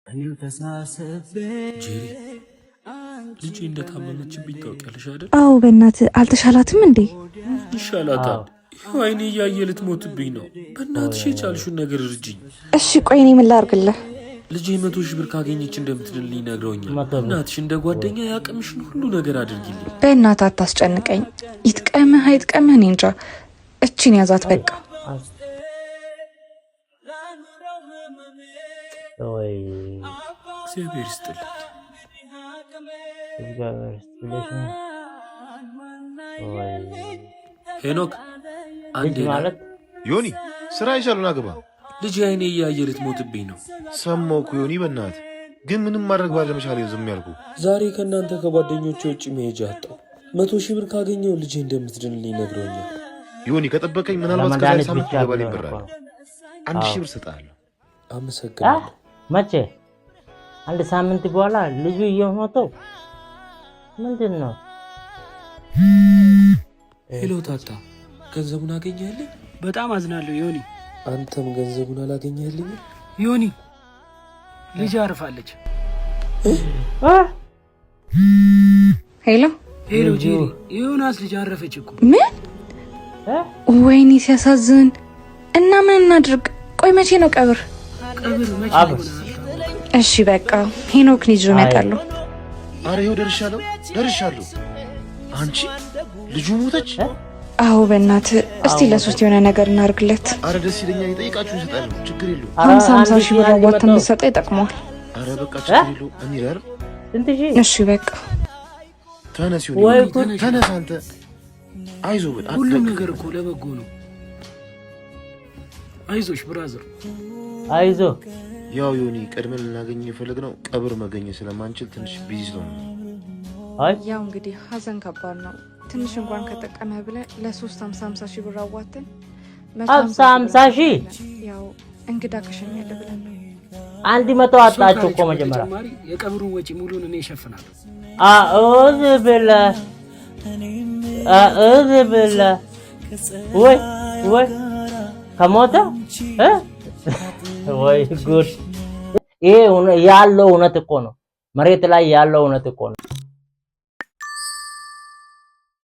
ጄሪ ልጅ እንደታመመችብኝ ታውቂያለሽ አይደል? አዎ በእናትህ አልተሻላትም እንዴ? ይሻላታል። ይኸው አይኔ እያየ ልትሞትብኝ ነው። በእናትሽ የቻልሽውን ነገር እርጅኝ። እሺ ቆይ እኔ ምን ላድርግልህ? ልጄ 100,000 ብር ካገኘች እንደምትድልኝ ነግረውኛል። እናትሽ እንደ ጓደኛ ያቅምሽን ሁሉ ነገር አድርጊልኝ። በእናትህ አታስጨንቀኝ። ይጥቀምህ አይጥቀምህ እኔ እንጃ። እቺን ያዛት በቃ። እግዚአብሔር ይስጥልኝ። ሄኖክ አንዴ ማለት ዮኒ ስራ ይሻሉና ግባ። ልጅ አይኔ እያየ ልትሞትብኝ ነው። ሰማሁ እኮ ዮኒ፣ በእናትህ ግን ምንም ማድረግ ባለመቻሌ ዝም ያልኩ። ዛሬ ከእናንተ ከጓደኞቼ ውጭ መሄጃ አጣሁ። 100,000 ብር ካገኘው ልጄ እንደምትድንልኝ ነግረውኛል። ዮኒ ከጠበቀኝ ምናልባት ከዛሬ ሳምንት ገባል ይበራል። 1,000 ብር ሰጣለሁ። አመሰግናለሁ። መቼ? አንድ ሳምንት በኋላ ልጁ እየሞተው ምንድን ነው? ሄሎ ታታ፣ ገንዘቡን አገኘህልኝ? በጣም አዝናለሁ ዮኒ። አንተም ገንዘቡን አላገኘህልኝ? ዮኒ ልጅ አርፋለች። ሄሎ ሄሎ ጄሪ፣ ዮናስ ልጅ አረፈች እኮ። ምን? ወይኔ ሲያሳዝን። እና ምን እናድርግ? ቆይ መቼ ነው ቀብር? ቀብር መቼ ነው? እሺ በቃ ሄኖክን ይዤ እመጣለሁ። አረ ይኸው ደርሻለሁ። አንቺ ልጁ ሞተች? አዎ በእናትህ እስቲ ለሶስት የሆነ ነገር እናርግለት። አረ ደስ ይለኛል። ይጠይቃችሁ ይሰጣሉ። ችግር የለውም። 50 ሺህ ብር አዋጥተን ብንሰጠው ይጠቅመዋል። አረ በቃ ችግር የለውም። እንሂድ። እሺ በቃ ተነስ አንተ። አይዞህ በጣም ሁሉም ነገር እኮ ለበጎ ነው። አይዞሽ ብራዘር፣ አይዞ። ያው ዮኒ ቀድመን ልናገኝ የፈለግነው ቀብር መገኘት ስለማንችል ትንሽ ቢዚ ስለሆነ ያው እንግዲህ ሀዘን ከባድ ነው። ትንሽ እንኳን ከጠቀመ ብለህ ለ350 ሺህ ብር አዋጥተን 50 ሺህ ያው እንግዳ ከሸኛለህ ብለን ነው። 100 አጣችሁ እኮ መጀመሪያ። የቀብሩን ወጪ ሙሉን እኔ እሸፍናለሁ። አኡዝ ብላ ወይ ከሞተ ወይ ጉድ! ይሄ ያለው እውነት እኮ ነው። መሬት ላይ ያለው እውነት እኮ ነው።